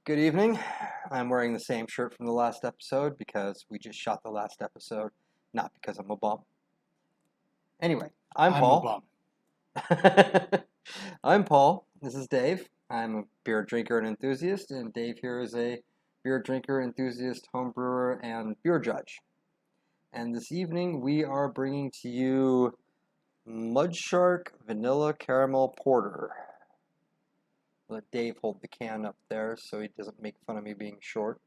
Good evening. I'm wearing the same shirt from the last episode because we just shot the last episode, not because I'm a bum. Anyway, I'm I'm a Paul. bum. I'm Paul. This is Dave. I'm a beer drinker and enthusiast, and Dave here is a beer drinker, enthusiast, homebrewer, and beer judge. And this evening we are bringing to you Mudshark Vanilla Caramel Porter. Let Dave hold the can up there so he doesn't make fun of me being short.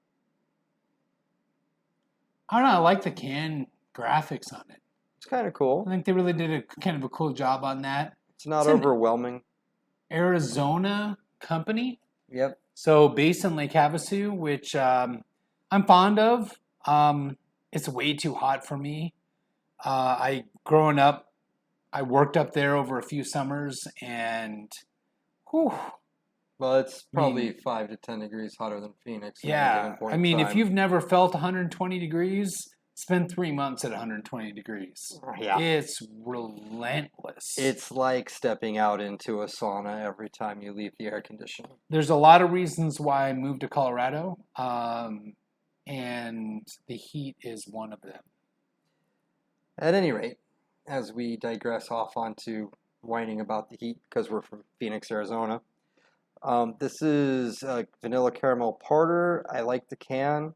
I don't know. I like the can graphics on it. It's kind of cool. I think they really did a kind of a cool job on that. It's not It's an overwhelming. Arizona company, Yep. so based in Lake Havasu, which I'm fond of. It's way too hot for me. Growing up, I worked up there over a few summers, and whew, Well, it's I mean, probably 5 to 10 degrees hotter than Phoenix at any yeah. given point I in mean, if time. you've never felt 120 degrees, spend 3 months at 120 degrees. Yeah. It's relentless. It's like stepping out into a sauna every time you leave the air conditioning. There's a lot of reasons why I moved to Colorado, and the heat is one of them. At any rate, as we digress off onto whining about the heat because we're from Phoenix, Arizona, this is a vanilla caramel porter. I like the can.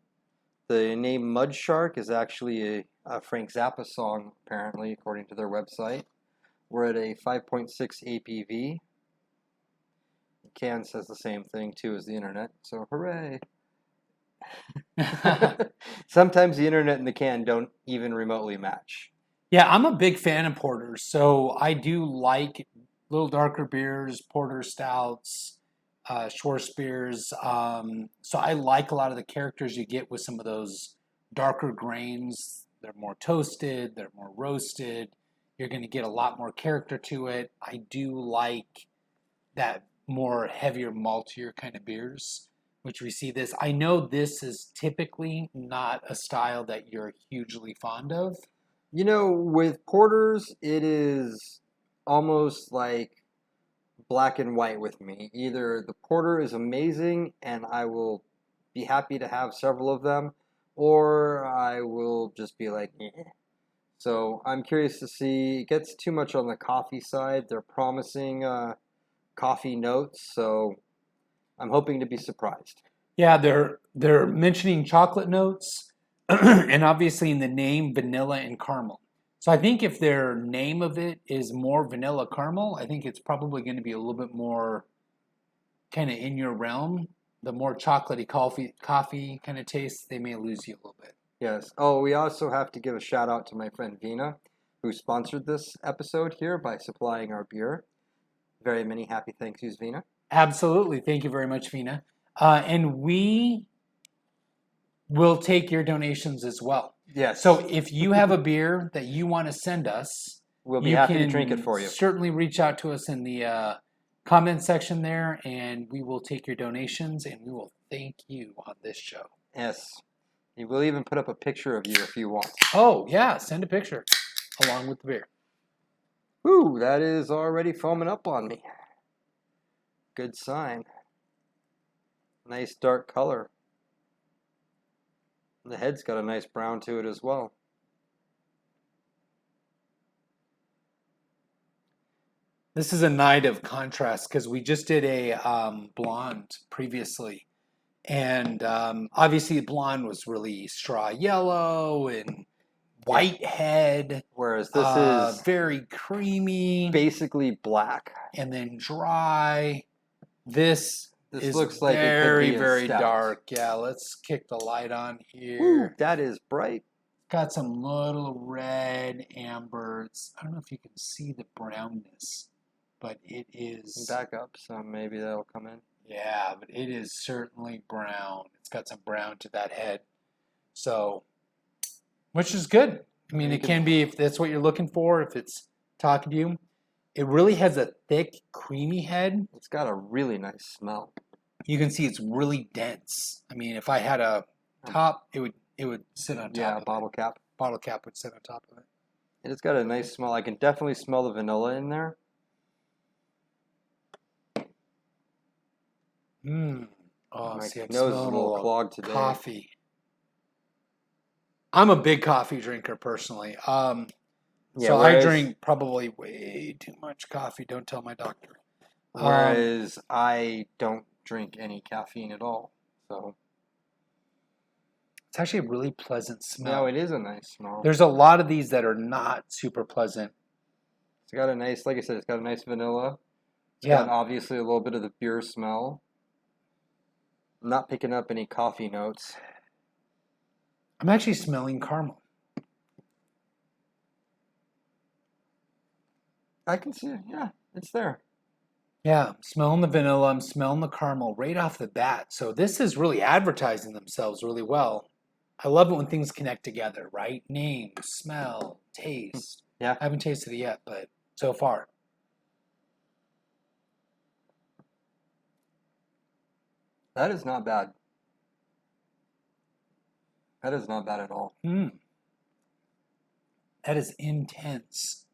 The name Mudshark is actually a Frank Zappa song, apparently, according to their website. We're at a 5.6 APV. The can says the same thing, too, as the internet, so hooray. Sometimes the internet and the can don't even remotely match. Yeah, I'm a big fan of porters, so I do like little darker beers, porter stouts, Schwarzbiers. So I like a lot of the characters you get with some of those darker grains. They're more toasted, they're more roasted. You're going to get a lot more character to it. I do like that more heavier, maltier kind of beers, which we see this. I know this is typically not a style that you're hugely fond of. You know, with porters, it is almost like black and white with me. Either the porter is amazing and I will be happy to have several of them, or I will just be like, eh. So I'm curious to see. It gets too much on the coffee side. They're promising coffee notes, so I'm hoping to be surprised. Yeah, they're mentioning chocolate notes, and obviously in the name vanilla and caramel. So I think if their name of it is more vanilla caramel, I think it's probably going to be a little bit more kind of in your realm. The more chocolatey coffee kind of taste, they may lose you a little bit. Yes. Oh, we also have to give a shout out to my friend Vina, who sponsored this episode here by supplying our beer. Very many happy thank yous, Vina. Absolutely. Thank you very much, Vina. And we will take your donations as well. Yes. So if you have a beer that you want to send us, We'll be you happy to can drink it for you. certainly reach out to us in the comment section there, and we will take your donations, and we will thank you on this show. Yes. We will even put up a picture of you if you want. Oh, yeah, send a picture along with the beer. Ooh, that is already foaming up on me. Good sign. Nice dark color. The head's got a nice brown to it as well. This is a night of contrast because we just did a blonde previously. And obviously, blonde was really straw yellow and white head. Whereas this is very creamy. Basically black. And then dry. This is looks like very, it could be very stout. dark. Yeah, let's kick the light on here. Ooh, that is bright. Got some little red ambers. I don't know if you can see the brownness, but it is. Back up, so maybe that'll come in. Yeah, but it is certainly brown. It's got some brown to that head. So, which is good. I mean, it can be if that's what you're looking for, if it's talking to you. It really has a thick, creamy head. It's got a really nice smell. You can see it's really dense. I mean, if I had a top, it would sit on top. Yeah, of bottle cap. Bottle cap would sit on top of it. And it's got a nice smell. I can definitely smell the vanilla in there. Oh, My see, I'm nose is a smelling a little little clogged today. coffee. I'm a big coffee drinker personally. Yeah, So I drink probably way too much coffee. Don't tell my doctor. whereas I don't drink any caffeine at all. So It's actually a really pleasant yeah, smell. it is a nice smell. There's a lot of these that are not super pleasant. It's got a nice, like I said, it's got a nice vanilla. It's got Yeah, obviously a little bit of the beer smell. I'm not picking up any coffee notes. I'm actually smelling caramel. I can see it. Yeah, it's there. Yeah, I'm smelling the vanilla. I'm smelling the caramel right off the bat. So this is really advertising themselves really well. I love it when things connect together, right? Name, smell, taste. Yeah, I haven't tasted it yet, but so far. that is not bad. That is not bad at all. That is intense.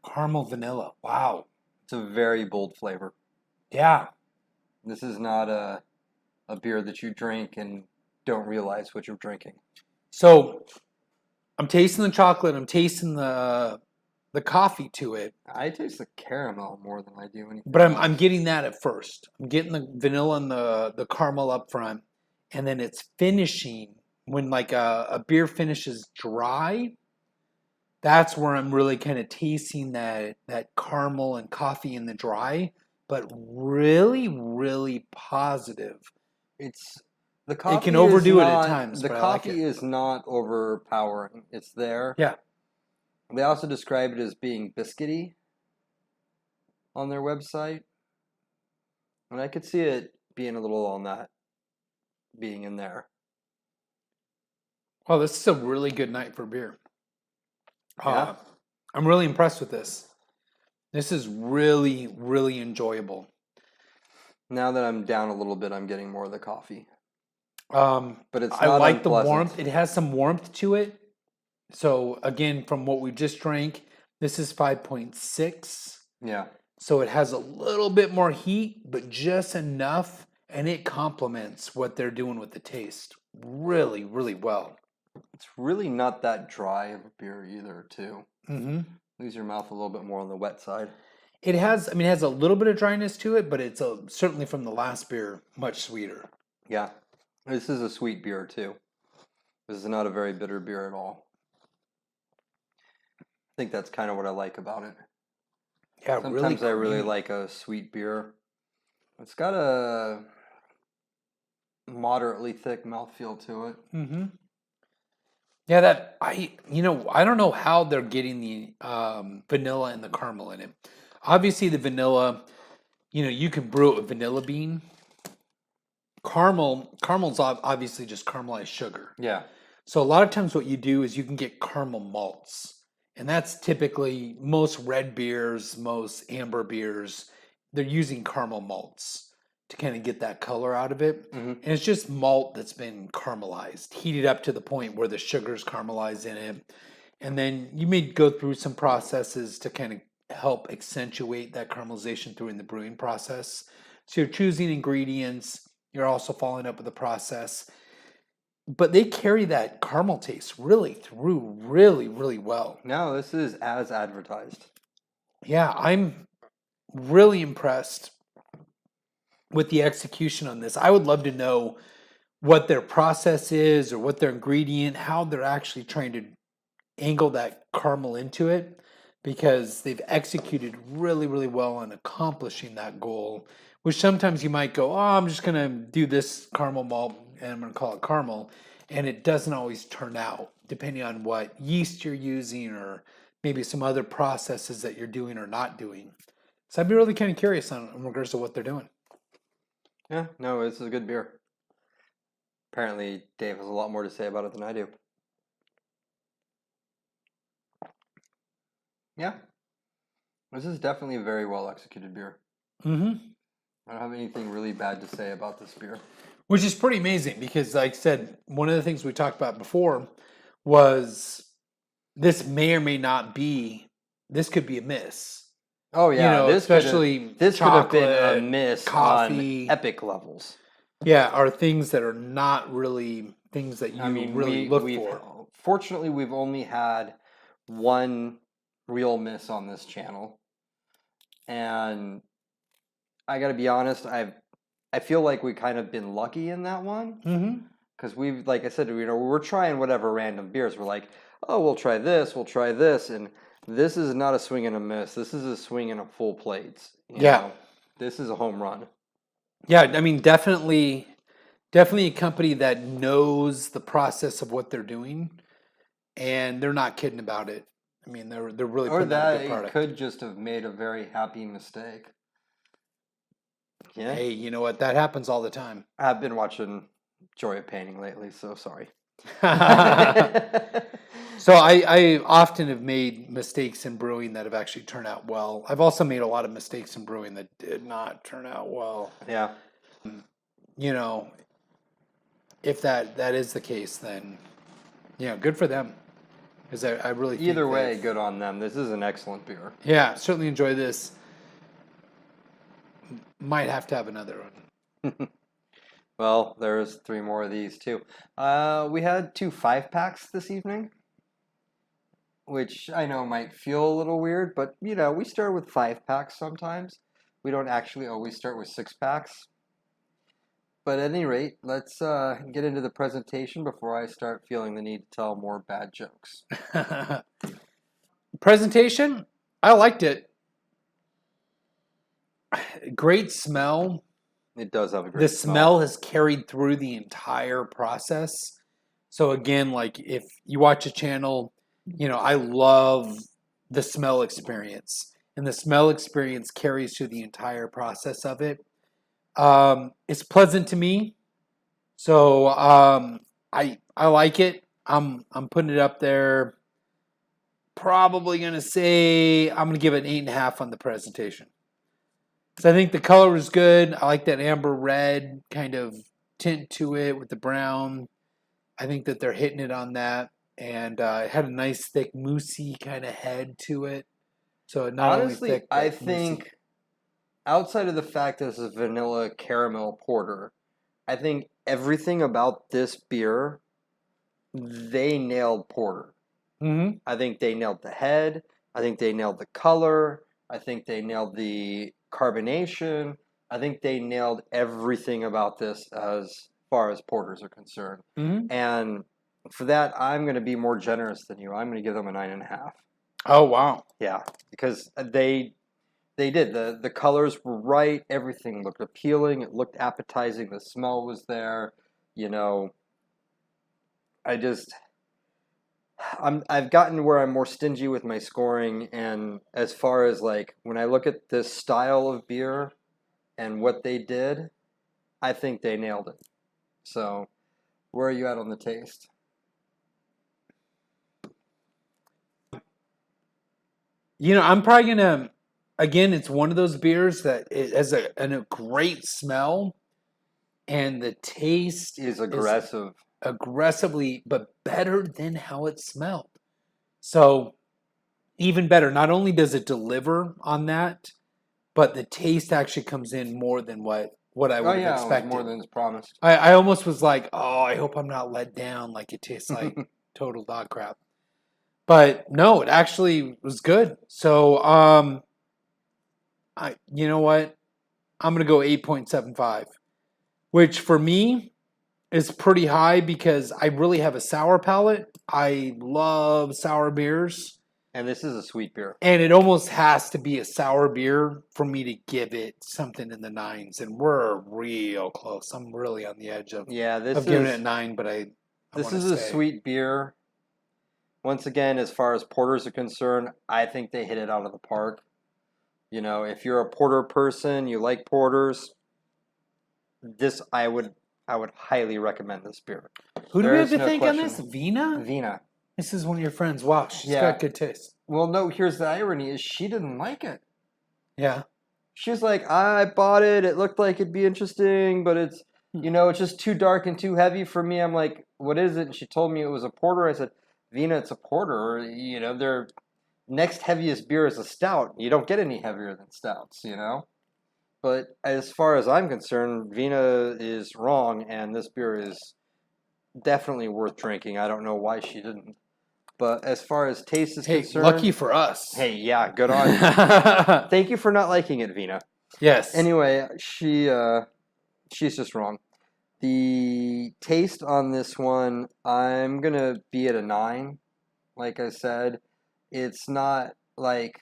Caramel vanilla. Wow. It's a very bold flavor. Yeah. This is not a beer that you drink and don't realize what you're drinking. So I'm tasting the chocolate. I'm tasting the coffee to it, I taste the caramel more than I do anything but I'm else. getting that at first. I'm getting the vanilla and the caramel up front, and then it's finishing when like a beer finishes dry. That's where I'm really kind of tasting that caramel and coffee in the dry, but really, really positive. It's the It can coffee is overdo it at not times, the but I like coffee it. is not overpowering. It's there. Yeah. They also describe it as being biscuity on their website. And I could see it being a little on that being in there. Well, this is a really good night for beer. Yeah. I'm really impressed with this. This is really, really enjoyable. Now that I'm down a little bit, I'm getting more of the coffee. But it's I not like the unpleasant. warmth. It has some warmth to it. So again, from what we just drank, this is 5.6. Yeah. So it has a little bit more heat, but just enough, and it complements what they're doing with the taste really, really well. It's really not that dry of a beer either, too. Mm-hmm. Leaves your mouth a little bit more on the wet side. It has, it has a little bit of dryness to it, but it's certainly from the last beer, much sweeter. Yeah. This is a sweet beer, too. This is not a very bitter beer at all. I think that's kind of what I like about it. Yeah, Sometimes I really creamy. like a sweet beer. It's got a moderately thick mouthfeel to it. Mm-hmm. Yeah, I don't know how they're getting the vanilla and the caramel in it. Obviously, the vanilla, you can brew it with vanilla bean. Caramel's obviously just caramelized sugar. Yeah. So a lot of times what you do is you can get caramel malts. And that's typically most red beers, most amber beers, they're using caramel malts to kind of get that color out of it. Mm-hmm. And it's just malt that's been caramelized, heated up to the point where the sugar's caramelized in it. And then you may go through some processes to kind of help accentuate that caramelization through in the brewing process. So you're choosing ingredients, you're also following up with the process. But they carry that caramel taste really through really, really well. No, this is as advertised. Yeah, I'm really impressed with the execution on this. I would love to know what their process is or what their ingredient, how they're actually trying to angle that caramel into it, because they've executed really, really well on accomplishing that goal, which sometimes you might go, oh, I'm just going to do this caramel malt and I'm going to call it caramel. And it doesn't always turn out depending on what yeast you're using or maybe some other processes that you're doing or not doing. So I'd be really kind of curious in regards to what they're doing. Yeah, no, this is a good beer. Apparently, Dave has a lot more to say about it than I do. Yeah, this is definitely a very well executed beer. Mm-hmm. I don't have anything really bad to say about this beer. Which is pretty amazing because, like I said, one of the things we talked about before was this may or may not be, this could be a miss. Oh yeah, Especially this could have been a chocolate, miss on coffee. epic levels. Yeah, are things that are not really things that I you mean, really look we've for. fortunately we've only had one real miss on this channel, and I got to be honest, I feel like we kind of been lucky in that one Mm-hmm. because we've, like I said, we're trying whatever random beers. We're like, oh, we'll try this, and this is not a swing and a miss. This is a swing and a full plates. Yeah. This is a home run. Yeah, I mean, definitely a company that knows the process of what they're doing, and they're not kidding about it. I mean, they're really Or putting out a that good it product. could just have made a very happy mistake. Yeah, Hey, you know what? That happens all the time. I've been watching Joy of Painting lately, so sorry. So I often have made mistakes in brewing that have actually turned out well. I've also made a lot of mistakes in brewing that did not turn out well. Yeah. You know, if that is the case, then good for them. Because I really think Either way, they've good on them. This is an excellent beer. yeah, certainly enjoy this. Might have to have another one. Well, there's 3 more of these too. We had 2 5-packs this evening, which I know might feel a little weird, but we start with 5-packs sometimes. We don't actually always start with 6-packs. But at any rate, let's get into the presentation before I start feeling the need to tell more bad jokes. Presentation, I liked it. Great smell. It does have a The great smell has carried through the entire process. So again, like if you watch a channel, I love the smell experience, and the smell experience carries through the entire process of it. It's pleasant to me, so I like it. I'm putting it up there. Probably gonna say I'm gonna give it an 8.5 on the presentation. So I think the color was good. I like that amber red kind of tint to it with the brown. I think that they're hitting it on that, and it had a nice thick moussey kind of head to it. So not only Honestly, thick I but moussey. think outside of the fact that this is vanilla caramel porter, I think everything about this beer, they nailed porter. Mm-hmm. I think they nailed the head. I think they nailed the color. I think they nailed the carbonation. I think they nailed everything about this as far as porters are concerned. Mm-hmm. And for that, I'm going to be more generous than you. I'm going to give them a 9.5. Oh wow! Yeah, because they did the colors were right. Everything looked appealing. It looked appetizing. The smell was there. You know, I just I've gotten where I'm more stingy with my scoring, and as far as like when I look at this style of beer and what they did, I think they nailed it. So, where are you at on the taste? I'm probably gonna. Again, it's one of those beers that it has a great smell, and the taste Is is aggressive. aggressively, but better than how it smelled. So even better. Not only does it deliver on that, but the taste actually comes in more than what I Oh would have yeah, it was more expected. than it's promised. I almost was like, oh, I hope I'm not let down. Like it tastes like total dog crap. But no, it actually was good. So you know what? I'm gonna go 8.75, which for me is pretty high because I really have a sour palate. I love sour beers. And this is a sweet beer. And it almost has to be a sour beer for me to give it something in the nines. And we're real close. I'm really on the edge Yeah, of giving it a 9, but I this want to is a stay. sweet beer. Once again, as far as porters are concerned, I think they hit it out of the park. You know, if you're a porter person, you like porters, this I would highly recommend this beer. Who do There we have is to no thank on question. this? Vina? Vina. This is one of your friends. Wow, she's Yeah. got good taste. Well, no, here's the irony is she didn't like it. Yeah. She's like, I bought it. It looked like it'd be interesting, but it's, it's just too dark and too heavy for me. I'm like, what is it? And she told me it was a porter. I said, Vina, it's a porter. next heaviest beer is a stout. You don't get any heavier than stouts, you know? But as far as I'm concerned, Vina is wrong, and this beer is definitely worth drinking. I don't know why she didn't. But as far as taste is Hey, concerned, lucky for us. hey, yeah, good on you. Thank you for not liking it, Vina. Yes. Anyway, she's just wrong. The taste on this one, I'm gonna be at a 9. Like I said, it's not like,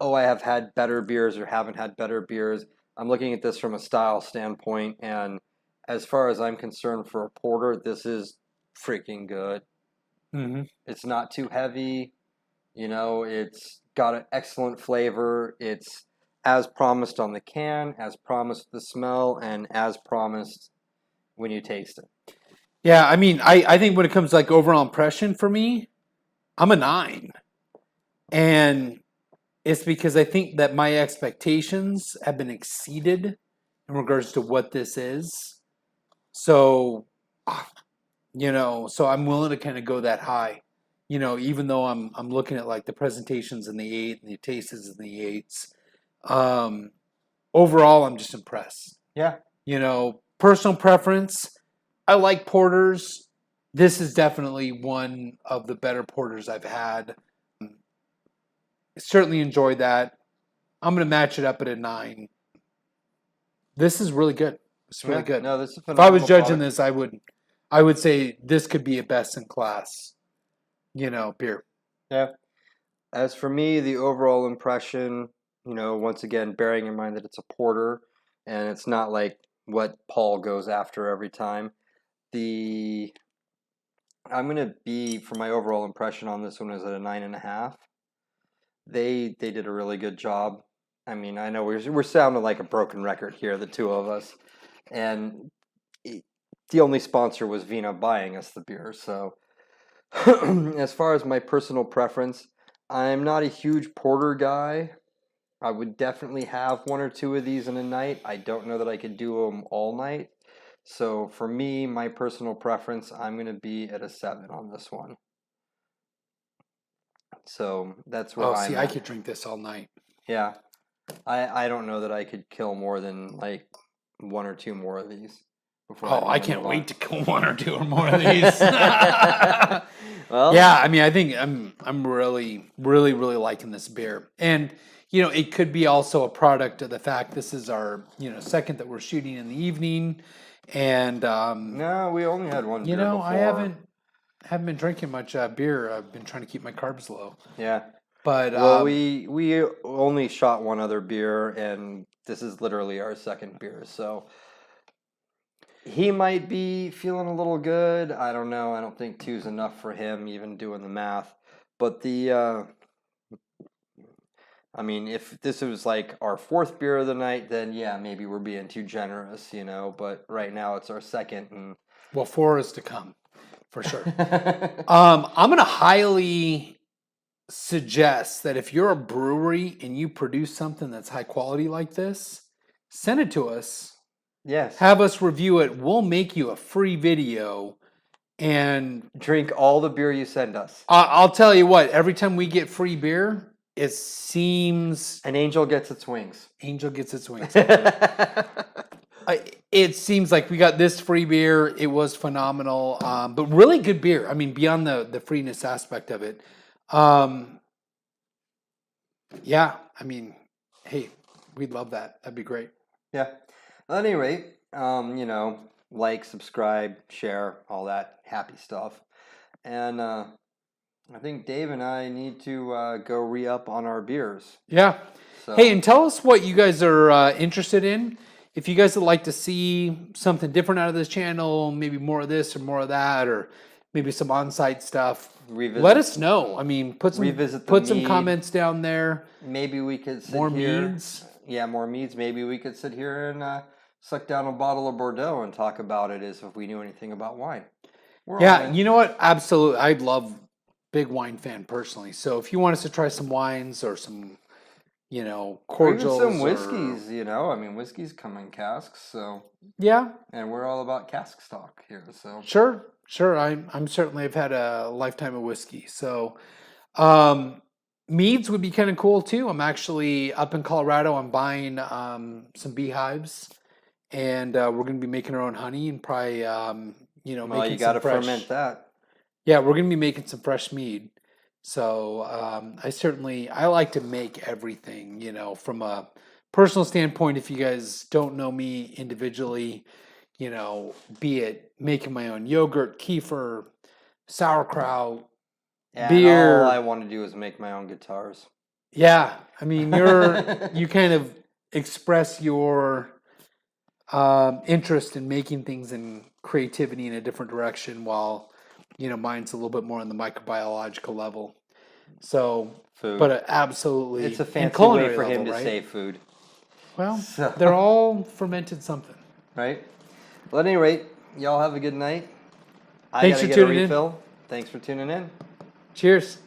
oh, I have had better beers or haven't had better beers. I'm looking at this from a style standpoint, and as far as I'm concerned, for a porter, this is freaking good. Mm-hmm. It's not too heavy. You know, it's got an excellent flavor. It's as promised on the can, as promised the smell, and as promised when you taste it. Yeah, I mean, I think when it comes to like overall impression for me, I'm a 9. And it's because I think that my expectations have been exceeded in regards to what this is. So, so I'm willing to kind of go that high. Even though I'm looking at like the presentations in the 8 and the tastes in the 8s. Overall, I'm just impressed. Yeah. Personal preference. I like porters. This is definitely one of the better porters I've had. Certainly enjoyed that. I'm going to match it up at a 9. This is really good. It's really good. No, this is if I was phenomenal judging product. this, I would say this could be a best in class, beer. Yeah. As for me, the overall impression, once again, bearing in mind that it's a porter and it's not like what Paul goes after every time. I'm gonna be, for my overall impression on this one, is at a 9.5. They did a really good job. I mean, I know we're sounding like a broken record here, the two of us, and the only sponsor was Vina buying us the beer. So, as far as my personal preference, I'm not a huge porter guy. I would definitely have one or two of these in a night. I don't know that I could do them all night. So for me, my personal preference, I'm going to be at a 7 on this one. So that's where I'm see, at. I could drink this all night. Yeah. I don't know that I could kill more than like one or two more of these. I can't wait to kill one or two or more of these. Well, yeah, I mean, I think I'm really, really, really liking this beer. And, it could be also a product of the fact this is our, second that we're shooting in the evening. And no, we only had one beer before. I haven't been drinking much beer. I've been trying to keep my carbs low. Yeah. But well, we only shot one other beer, and this is literally our second beer. So he might be feeling a little good. I don't know. I don't think 2's enough for him, even doing the math. But I mean, if this was like our 4th beer of the night, then yeah, maybe we're being too generous, But right now it's our second, and 4 is to come, for sure. I'm going to highly suggest that if you're a brewery and you produce something that's high quality like this, send it to us. Yes. Have us review it. We'll make you a free video and drink all the beer you send us. I'll tell you what, every time we get free beer, it seems an angel gets its wings. Angel gets its wings. It seems like we got this free beer. It was phenomenal, but really good beer. I mean, beyond the freeness aspect of it. Yeah, I mean, hey, we'd love that. That'd be great. Yeah. At any rate, like, subscribe, share, all that happy stuff. And I think Dave and I need to go re-up on our beers. Yeah. So. Hey, and tell us what you guys are interested in. If you guys would like to see something different out of this channel, maybe more of this or more of that, or maybe some on-site stuff, let us know. I mean, put some comments down there. Maybe we could sit more here. Meads. Yeah, more Meads. Maybe we could sit here and suck down a bottle of Bordeaux and talk about it as if we knew anything about wine. Yeah, you know what? Absolutely. I'd love big wine fan personally. So if you want us to try some wines or some, cordials. Or even some whiskeys, I mean, whiskeys come in casks, so. Yeah. And we're all about cask stock here, so. Sure. I'm certainly, I've had a lifetime of whiskey. So, Meads would be kind of cool too. I'm actually up in Colorado. I'm buying some beehives, and we're going to be making our own honey and probably, Well, you making got some to ferment fresh. that. Yeah, we're going to be making some fresh mead. So I like to make everything, from a personal standpoint. If you guys don't know me individually, be it making my own yogurt, kefir, sauerkraut, And all I beer. want to do is make my own guitars. Yeah, I mean, you kind of express your interest in making things and creativity in a different direction, while mine's a little bit more on the microbiological level. So, Food. but It's absolutely, a and fancy way culinary for level, him to right? say food. Well, So, they're all fermented something. right? Well, at any rate, y'all have a good night. I got Thanks to for get a tuning in. refill. Thanks for tuning in. Cheers.